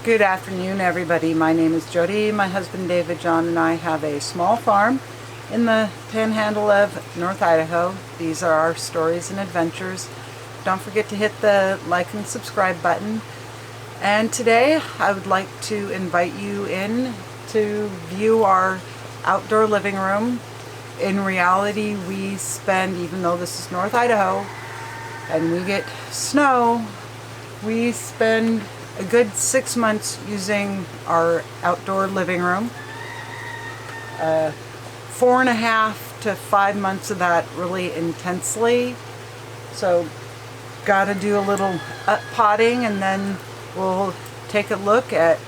Good afternoon, everybody. My name is Jody. My husband David John and I have a small farm in the panhandle of North Idaho. These are our stories and adventures. Don't forget to hit the like and subscribe button. And today I would like to invite you in to view our outdoor living room. In reality, we spend, even though this is North Idaho and we get snow, we spend a good 6 months using our outdoor living room. 4.5 to 5 months of that really intensely. So gotta do a little up potting, and then we'll take a look at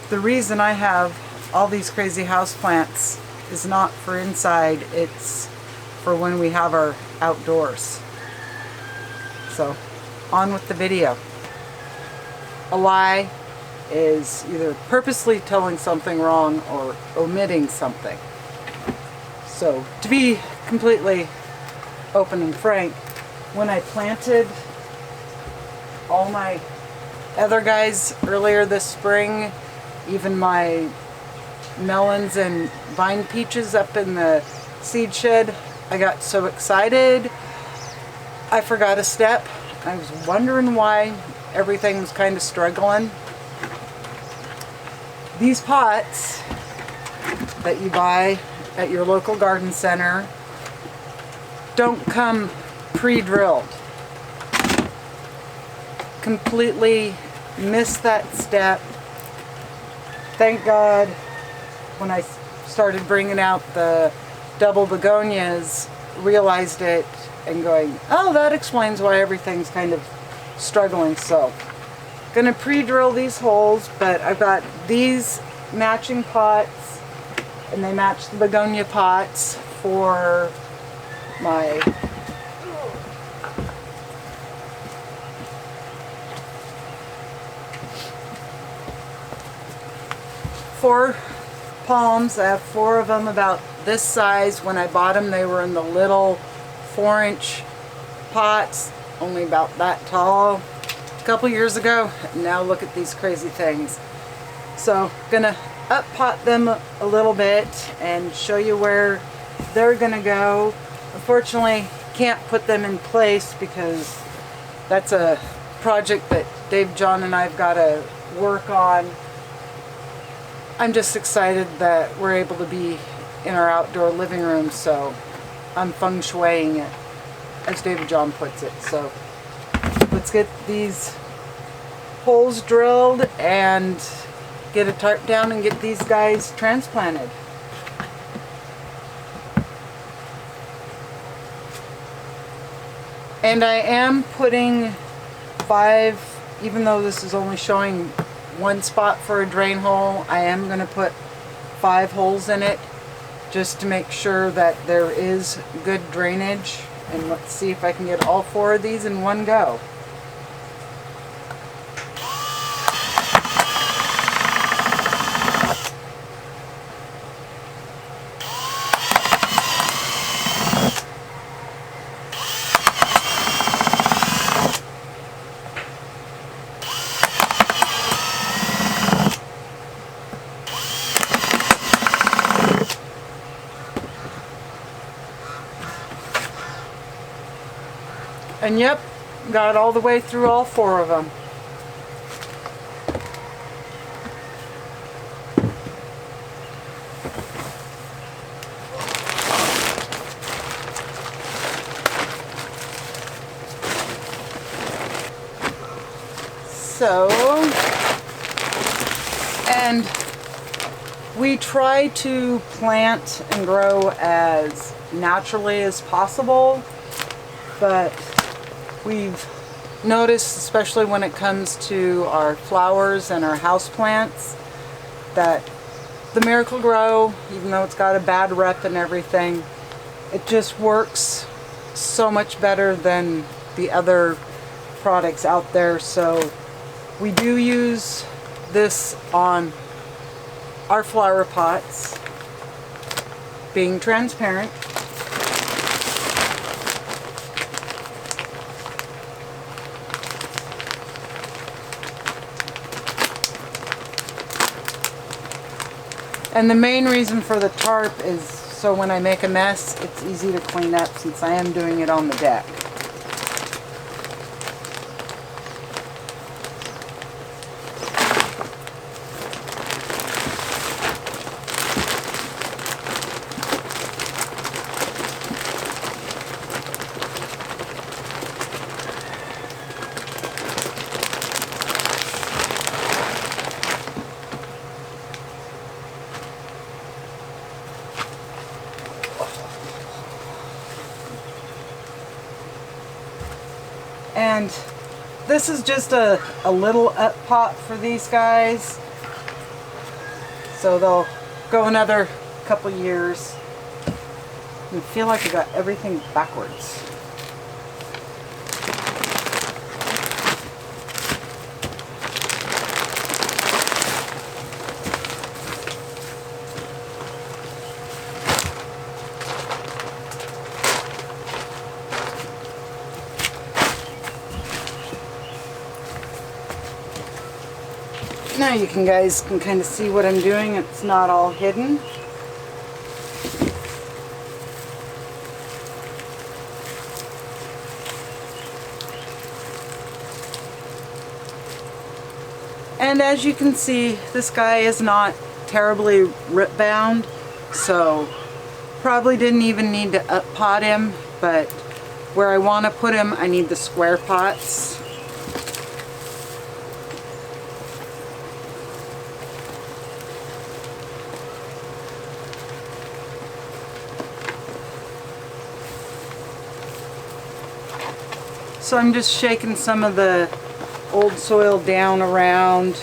the reason I have all these crazy houseplants is not for inside, it's for when we have our outdoors. So on with the video. A lie is either purposely telling something wrong or omitting something. So to be completely open and frank, when I planted all my other guys earlier this spring, even my melons and vine peaches up in the seed shed, I got so excited I forgot a step. I was wondering why everything was kind of struggling. These pots that you buy at your local garden center don't come pre-drilled. Completely missed that step. Thank God when I started bringing out the double begonias, realized it and going, oh, that explains why everything's kind of struggling. So gonna pre-drill these holes, but I've got these matching pots and they match the begonia pots for my four palms. I have 4 of them about this size. When I bought them, they were in the little 4-inch pots, only about that tall a couple years ago. Now look at these crazy things. So gonna up pot them a little bit and show you where they're gonna go. Unfortunately, can't put them in place because that's a project that Dave, John, and I've got to work on. I'm just excited that we're able to be in our outdoor living room, so I'm feng shuiing it, as David John puts it. So let's get these holes drilled and get a tarp down and get these guys transplanted. And I am putting 5, even though this is only showing 1 spot for a drain hole, I am going to put 5 holes in it just to make sure that there is good drainage. And let's see if I can get all 4 of these in one go. And yep, got all the way through all 4 of them. So, and we try to plant and grow as naturally as possible, but we've noticed, especially when it comes to our flowers and our houseplants, that the Miracle-Gro, even though it's got a bad rep and everything, it just works so much better than the other products out there. So we do use this on our flower pots, being transparent. And the main reason for the tarp is so when I make a mess, it's easy to clean up since I am doing it on the deck. And this is just a little up pot for these guys. So they'll go another couple years. I feel like I got everything backwards. Now you guys can kind of see what I'm doing. It's not all hidden. And as you can see, this guy is not terribly rip bound, so probably didn't even need to up pot him, but where I want to put him, I need the square pots. So I'm just shaking some of the old soil down around.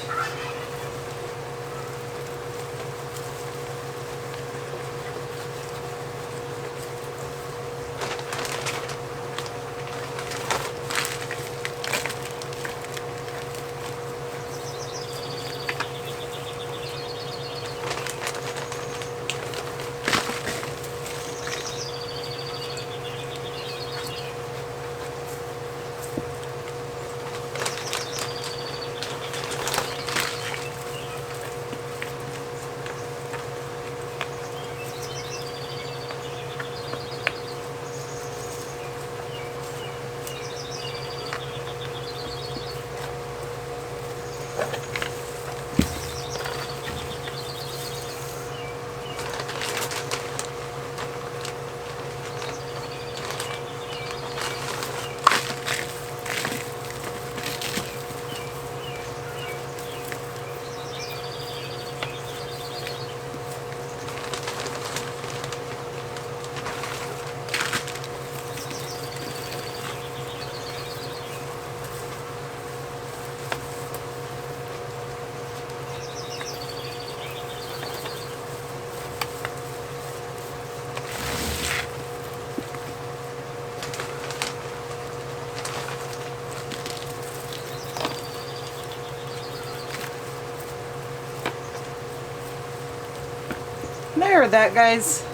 There, that guy's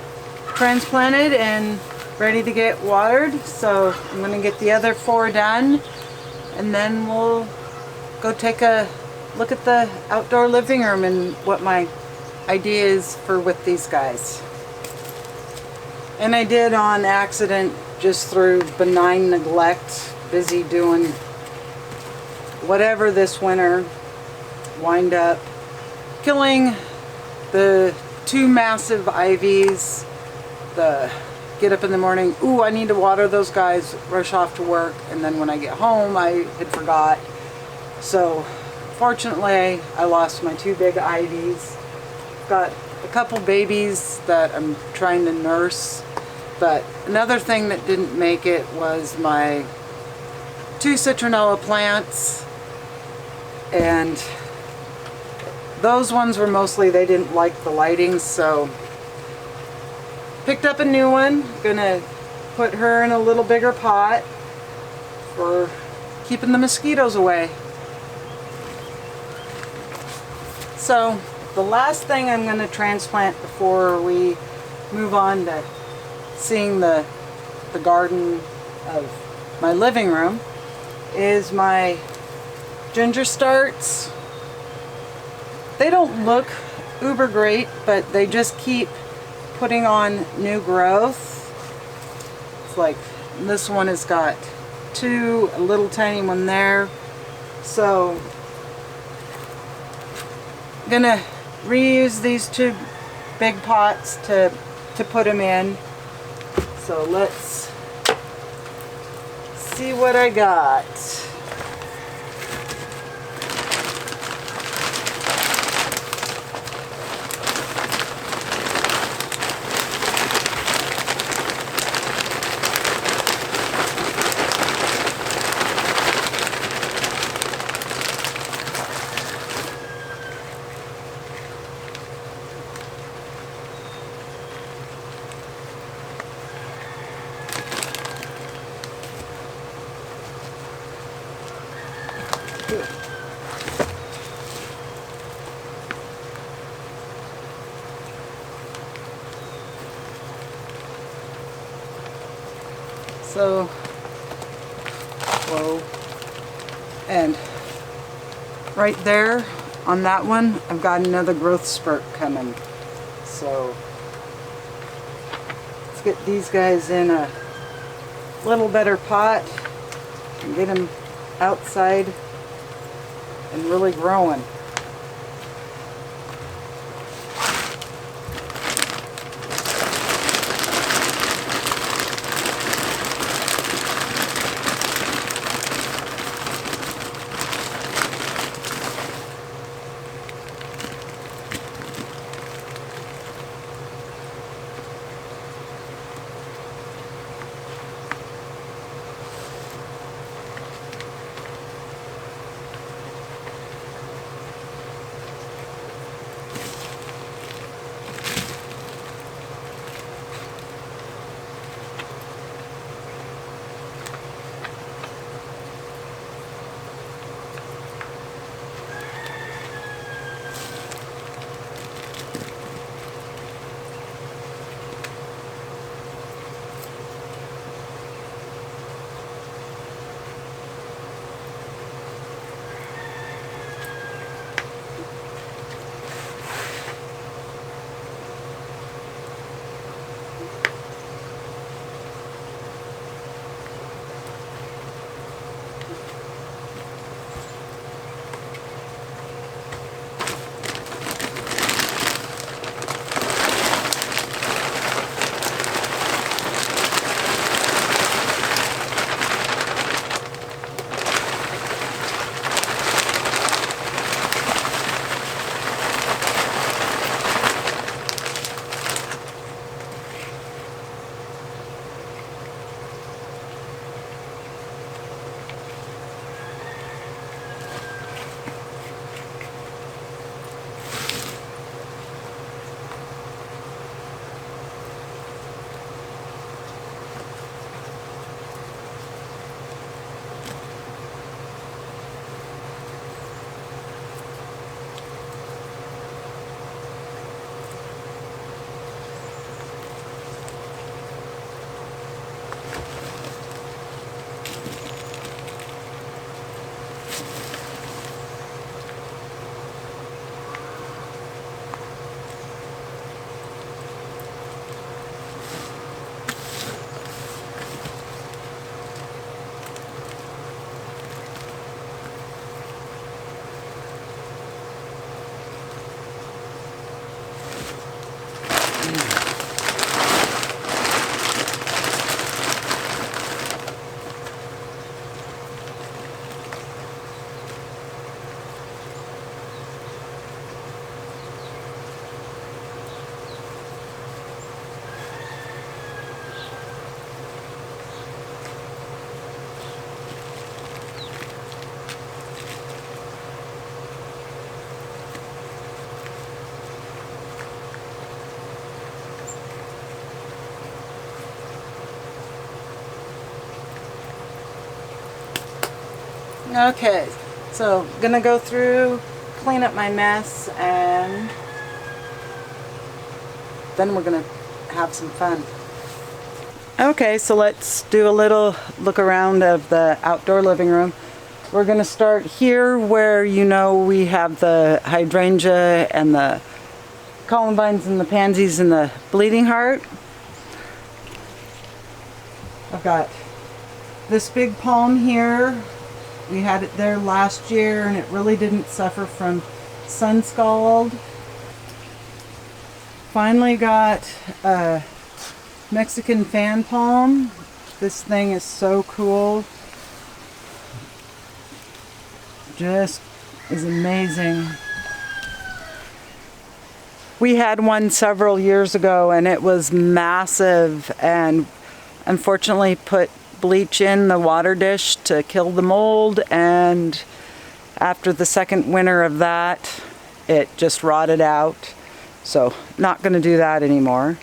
transplanted and ready to get watered. So I'm going to get the other 4 done, and then we'll go take a look at the outdoor living room and what my idea is for with these guys. And I did on accident, just through benign neglect, busy doing whatever this winter, wind up killing the 2 massive ivies. Get up in the morning, ooh, I need to water those guys, rush off to work, and then when I get home I had forgot. So fortunately I lost my 2 big ivies. Got a couple babies that I'm trying to nurse, but another thing that didn't make it was my 2 citronella plants, and those ones were mostly, they didn't like the lighting, so picked up a new one. Gonna put her in a little bigger pot for keeping the mosquitoes away. So the last thing I'm gonna transplant before we move on to seeing the garden of my living room is my ginger starts. They don't look uber great, but they just keep putting on new growth. It's like this one has got two, a little tiny one there. So I'm gonna reuse these two big pots to put them in. So let's see what I got. So, whoa, and right there on that one, I've got another growth spurt coming. So, let's get these guys in a little better pot and get them outside and really growing. Okay, so gonna go through, clean up my mess, and then we're gonna have some fun. Okay, so let's do a little look around of the outdoor living room. We're gonna start here where you know we have the hydrangea and the columbines and the pansies and the bleeding heart. I've got this big palm here. We had it there last year and it really didn't suffer from sun scald. Finally got a Mexican fan palm. This thing is so cool. Just is amazing. We had one several years ago and it was massive, and unfortunately put bleach in the water dish to kill the mold, and after the second winter of that it just rotted out, so not going to do that anymore.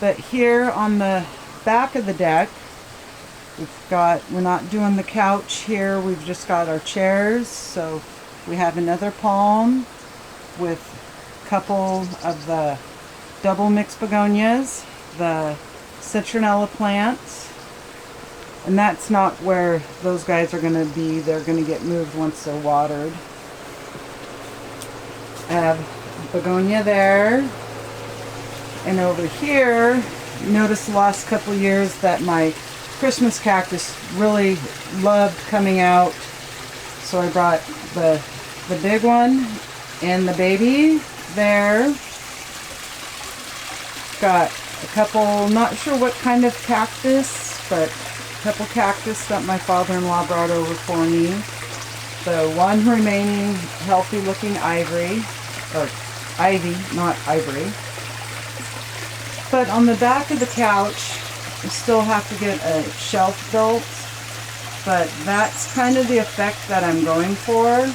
But here on the back of the deck we're not doing the couch here, we've just got our chairs. So we have another palm with a couple of the double mixed begonias, the citronella plants, and that's not where those guys are going to be. They're going to get moved once they're watered. I have begonia there, and over here, notice the last couple years that my Christmas cactus really loved coming out, so I brought the big one and the baby there. Got a couple, not sure what kind of cactus, but a couple cactus that my father-in-law brought over for me. The one remaining healthy looking ivy, not ivory. But on the back of the couch, we still have to get a shelf built, but that's kind of the effect that I'm going for.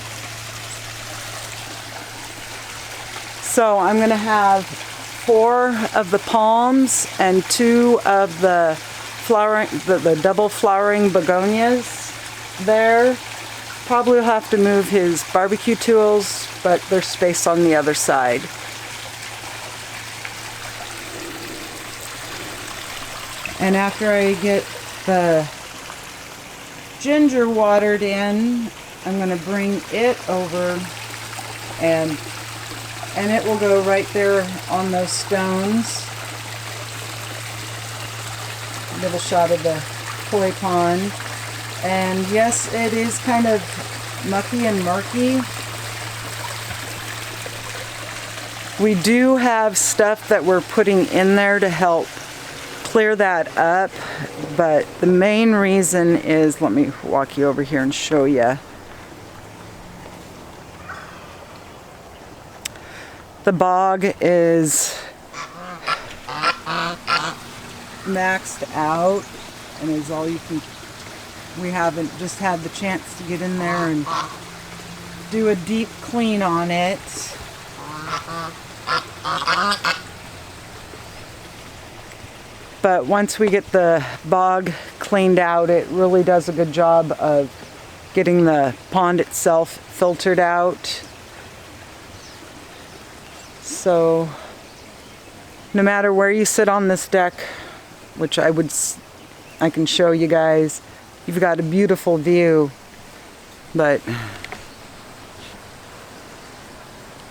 So I'm going to have 4 of the palms and 2 of the flowering, the double flowering begonias there. Probably will have to move his barbecue tools, but there's space on the other side. And after I get the ginger watered in, I'm going to bring it over and it will go right there on those stones. A little shot of the koi pond. And yes, it is kind of mucky and murky. We do have stuff that we're putting in there to help clear that up, but the main reason is, let me walk you over here and show you. The bog is maxed out and is all you can. We haven't just had the chance to get in there and do a deep clean on it. But once we get the bog cleaned out, it really does a good job of getting the pond itself filtered out. So no matter where you sit on this deck, which I can show you guys, you've got a beautiful view. But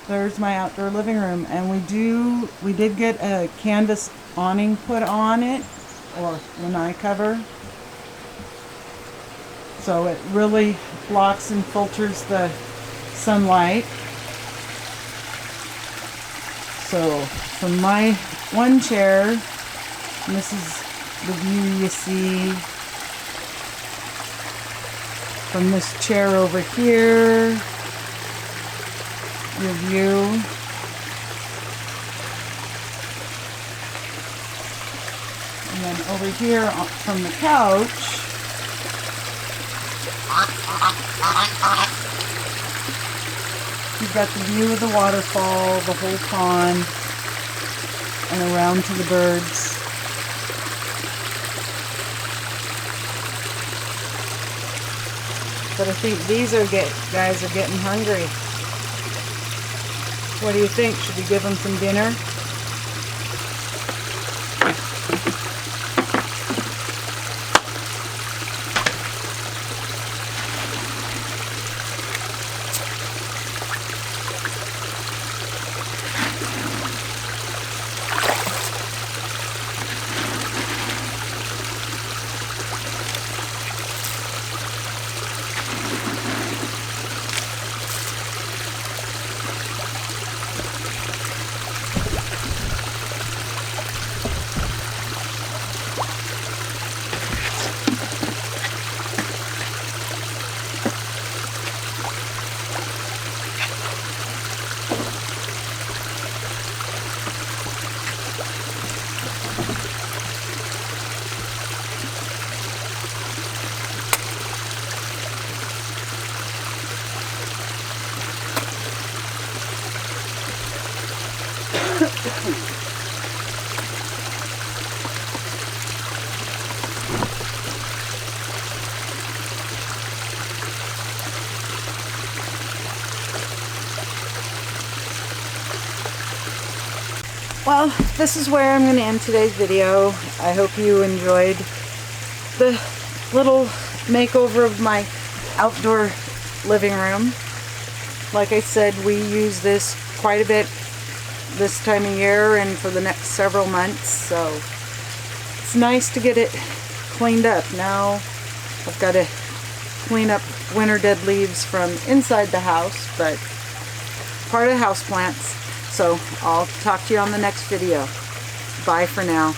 there's my outdoor living room, and we did get a canvas awning put on it, or lanai cover, so it really blocks and filters the sunlight. So from my one chair, and this is the view you see from this chair over here, your view. And then over here from the couch, you've got the view of the waterfall, the whole pond, and around to the birds. But I think these guys are getting hungry. What do you think? Should we give them some dinner? Well, this is where I'm going to end today's video. I hope you enjoyed the little makeover of my outdoor living room. Like I said, we use this quite a bit this time of year and for the next several months, so it's nice to get it cleaned up. Now I've got to clean up winter dead leaves from inside the house, but part of houseplants. So I'll talk to you on the next video. Bye for now.